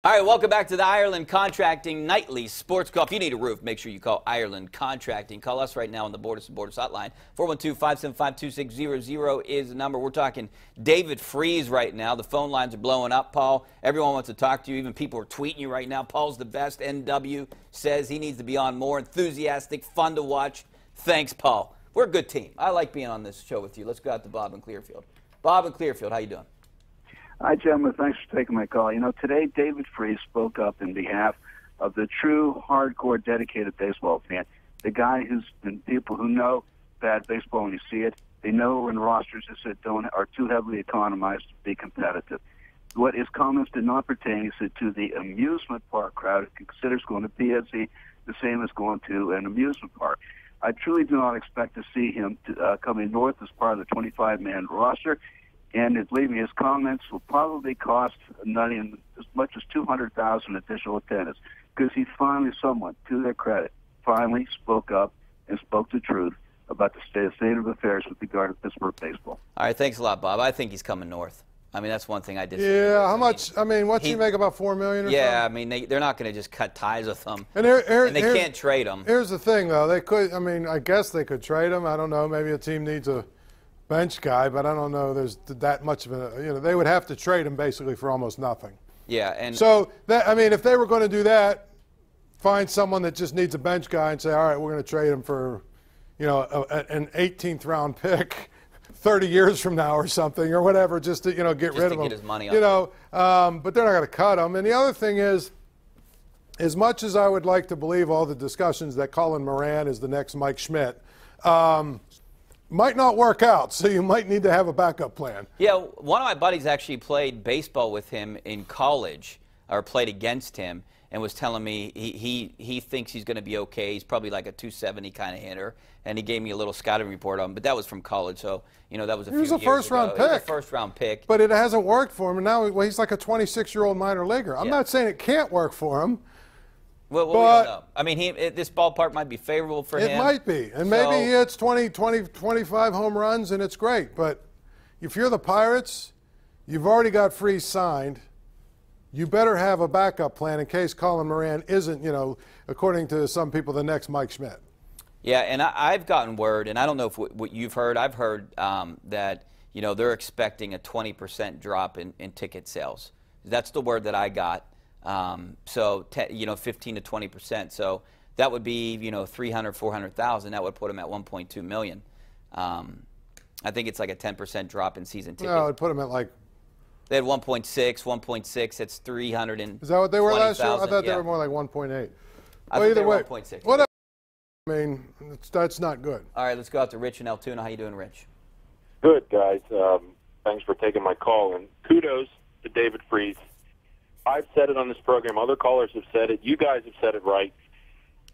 All right, welcome back to the Ireland Contracting Nightly Sports Call. If you need a roof, make sure you call Ireland Contracting. Call us right now on the Borders to Borders hotline. 412-575-2600 is the number. We're talking David Freese right now. The phone lines are blowing up, Paul. Everyone wants to talk to you. Even people are tweeting you right now. Paul's the best. NW says he needs to be on more. Enthusiastic, fun to watch. Thanks, Paul. We're a good team. I like being on this show with you. Let's go out to Bob in Clearfield. Bob in Clearfield, how you doing? Hi, gentlemen. Thanks for taking my call. You know, today David Freese spoke up in behalf of the true, hardcore, dedicated baseball fan, the guy who's been people who know bad baseball when you see it. They know when rosters are too heavily economized to be competitive. What his comments did not pertain, he said, to the amusement park crowd who considers going to PSE the same as going to an amusement park. I truly do not expect to see him coming north as part of the 25-man roster. And believe me, his comments will probably cost not even as much as $200,000 additional attendance, because he finally, someone, to their credit, finally spoke up and spoke the truth about the state of affairs with regard to Pittsburgh baseball. All right, thanks a lot, Bob. I think he's coming north. I mean, that's one thing I did. Yeah, how much? I mean, what's he make, about $4 million or yeah, something? I mean, they're not going to just cut ties with him. And they can't trade him. Here's the thing, though. They could, I mean, I guess they could trade him. I don't know. Maybe a team needs a bench guy, but I don't know there's that much of a, you know, they would have to trade him basically for almost nothing. Yeah, and so that, I mean, if they were going to do that, find someone that just needs a bench guy and say, all right, we're going to trade him for, you know, an 18th round pick 30 years from now or something or whatever, just to, you know, get rid of him. Get his money up. You know, but they're not going to cut him. And the other thing is, as much as I would like to believe all the discussions that Colin Moran is the next Mike Schmidt, might not work out, so you might need to have a backup plan. Yeah, one of my buddies actually played baseball with him in college, or played against him, and was telling me he thinks he's going to be okay. He's probably like a 270 kind of hitter, and he gave me a little scouting report on him, but that was from college, so, you know, that was a few years ago. He was a first-round pick. He was a first-round pick. But it hasn't worked for him, and now he's like a 26-year-old minor leaguer. I'm not saying it can't work for him. Well, we don't know. I mean, this ballpark might be favorable for him. It might be. And maybe he hits 20, 25 home runs, and it's great. But if you're the Pirates, you've already got Freese signed. You better have a backup plan in case Colin Moran isn't, you know, according to some people, the next Mike Schmidt. Yeah, and I've gotten word, and I don't know if what you've heard. I've heard that, you know, they're expecting a 20% drop in ticket sales. That's the word that I got. So, you know, 15 to 20%. So that would be, you know, 300, 400,000. That would put them at 1.2 million. I think it's like a 10% drop in season tickets. No, it would put them at like. They had 1.6. That's 300 and. Is that what they were last year? I thought they were more like 1.8. Well, either way, 1.6. Whatever. I mean, that's not good. All right, let's go out to Rich in Altoona. How you doing, Rich? Good, guys. Thanks for taking my call, and kudos to David Freese. I've said it on this program. Other callers have said it. You guys have said it right.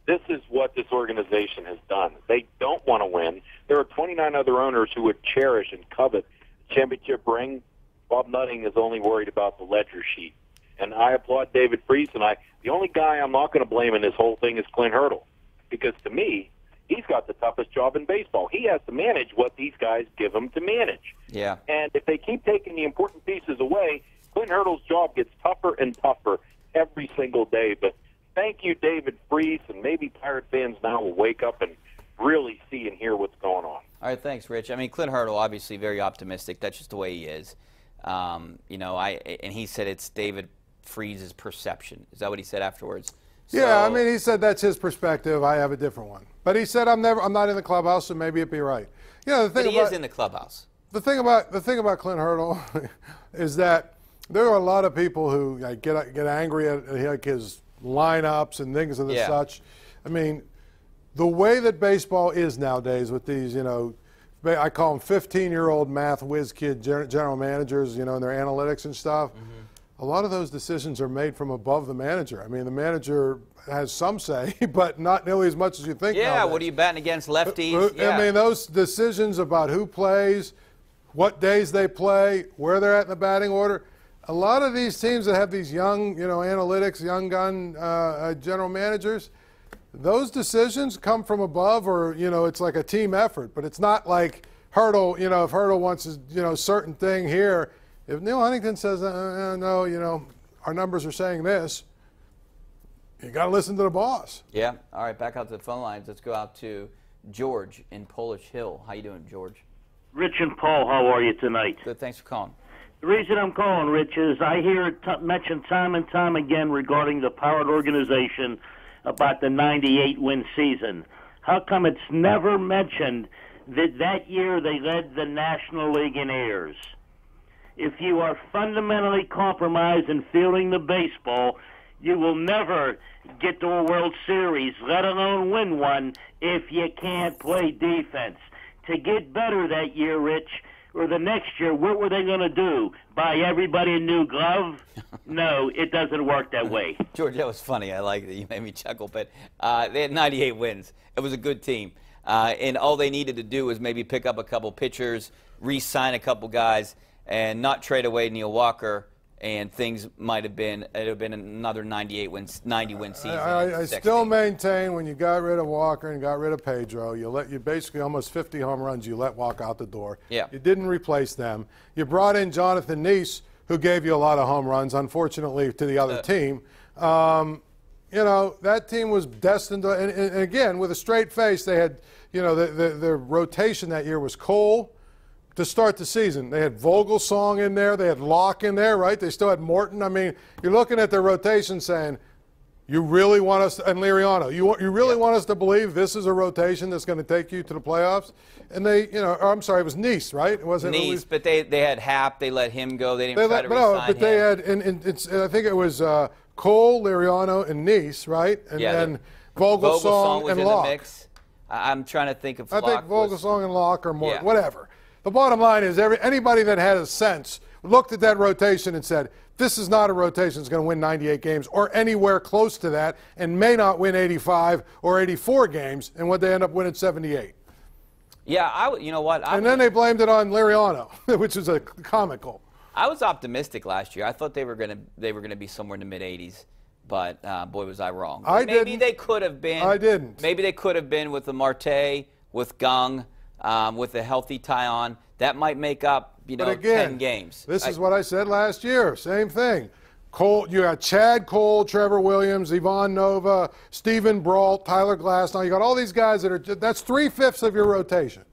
This is what this organization has done. They don't want to win. There are 29 other owners who would cherish and covet the championship ring. Bob Nutting is only worried about the ledger sheet. And I applaud David Freese, and the only guy I'm not going to blame in this whole thing is Clint Hurdle, because to me, he's got the toughest job in baseball. He has to manage what these guys give him to manage. Yeah. And if they keep taking the important pieces away, Clint Hurdle's job gets tougher and tougher every single day. But thank you, David Freese, and maybe Pirate fans now will wake up and really see and hear what's going on. All right, thanks, Rich. I mean, Clint Hurdle, obviously very optimistic. That's just the way he is. You know, and he said it's David Freese's perception. Is that what he said afterwards? So, yeah, I mean, he said that's his perspective. I have a different one. But he said I'm not in the clubhouse, so maybe it'd be right. You know, the thing but he is in the clubhouse. The thing about Clint Hurdle is that there are a lot of people who get angry at like his lineups and things of the such. I mean, the way that baseball is nowadays with these, you know, I call them 15-year-old math whiz kid general managers, you know, and their analytics and stuff. Mm-hmm. A lot of those decisions are made from above the manager. I mean, the manager has some say, but not nearly as much as you think. Yeah, nowadays. what are you batting against, lefties? I mean, those decisions about who plays, what days they play, where they're at in the batting order. A lot of these teams that have these young, you know, analytics, young gun general managers, those decisions come from above, or, you know, it's like a team effort. But it's not like Hurdle, you know, if Hurdle wants a, you know, certain thing here, if Neil Huntington says, no, you know, our numbers are saying this. You got to listen to the boss. Yeah. All right, back out to the phone lines. Let's go out to George in Polish Hill. How you doing, George? Rich and Paul, how are you tonight? Good. Thanks for calling. The reason I'm calling, Rich, is I hear it mentioned time and time again regarding the Powered organization about the 98-win season. How come it's never mentioned that year they led the National League in errors? If you are fundamentally compromised in fielding the baseball, you will never get to a World Series, let alone win one, if you can't play defense. To get better that year, Rich, or the next year, what were they going to do? Buy everybody a new glove? No, it doesn't work that way. George, that was funny. I like it. You made me chuckle. But they had 98 wins. It was a good team. And all they needed to do was maybe pick up a couple pitchers, re-sign a couple guys, and not trade away Neil Walker, and things might have been another 90-win season. I still maintain when you got rid of Walker and got rid of Pedro, you basically almost 50 home runs you let walk out the door. Yeah. You didn't replace them. You brought in Jonathan Zeise, who gave you a lot of home runs, unfortunately, to the other team. You know, that team was destined to, and again, with a straight face, they had, you know, the rotation that year was Cole. To start the season, they had Vogelsong in there, they had Locke in there, right? They still had Morton. I mean, you're looking at their rotation saying, you really want us, and Liriano, you really want us to believe this is a rotation that's going to take you to the playoffs? And they, you know, I'm sorry, it was Zeise, right? It wasn't Zeise, but they had Happ, they let him go, they didn't try to no, re-sign but they him. had, and I think it was Cole, Liriano, and Zeise, right? And then Vogelsong was and in Locke. the mix. I'm trying to think if I think Vogelsong and Locke or Morton, whatever. The bottom line is anybody that had a sense looked at that rotation and said, this is not a rotation that's going to win 98 games or anywhere close to that, and may not win 85 or 84 games, and would they end up winning 78? Yeah, you know what? And then they blamed it on Liriano, which is comical. I was optimistic last year. I thought they were going to be somewhere in the mid-80s, but boy, was I wrong. Maybe they could have been. I didn't. Maybe they could have been with the Marte, with Gung. With a healthy Taillon, that might make up, you know, 10 games. This is what I said last year. Same thing. Cole, you got Chad Cole, Trevor Williams, Ivan Nova, Stephen Brault, Tyler Glasnow. You got all these guys that's 3/5 of your rotation.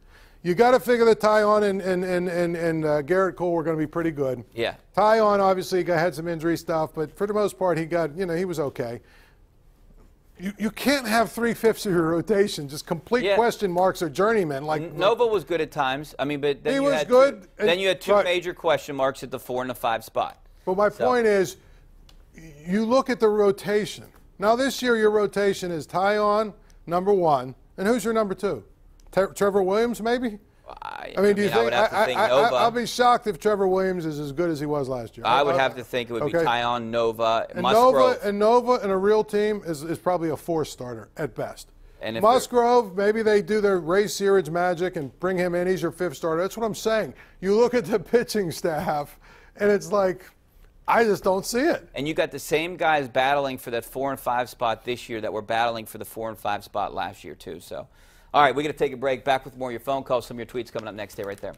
You got to figure that Taillon and Garrett Cole were going to be pretty good. Yeah. Taillon obviously had some injury stuff, but for the most part he was okay. You can't have 3/5 of your rotation, just complete question marks or journeymen. Like Nova was good at times. I mean, but then then you had two major question marks at the 4 and the 5 spot. But my point is, you look at the rotation. Now this year your rotation is Taillon, number 1, and who's your number 2? Trevor Williams, maybe? I mean, do you think? I would have to think Nova. I'll be shocked if Trevor Williams is as good as he was last year. I would have to think it would be Taillon, Nova, Musgrove. Nova in a real team is probably a 4 starter at best. And Musgrove, maybe they do their Ray Searage magic and bring him in. He's your 5th starter. That's what I'm saying. You look at the pitching staff, and it's like, I just don't see it. And you got the same guys battling for that 4 and 5 spot this year that were battling for the 4 and 5 spot last year too. So. All right, we're going to take a break. Back with more of your phone calls, some of your tweets coming up next. Stay right there.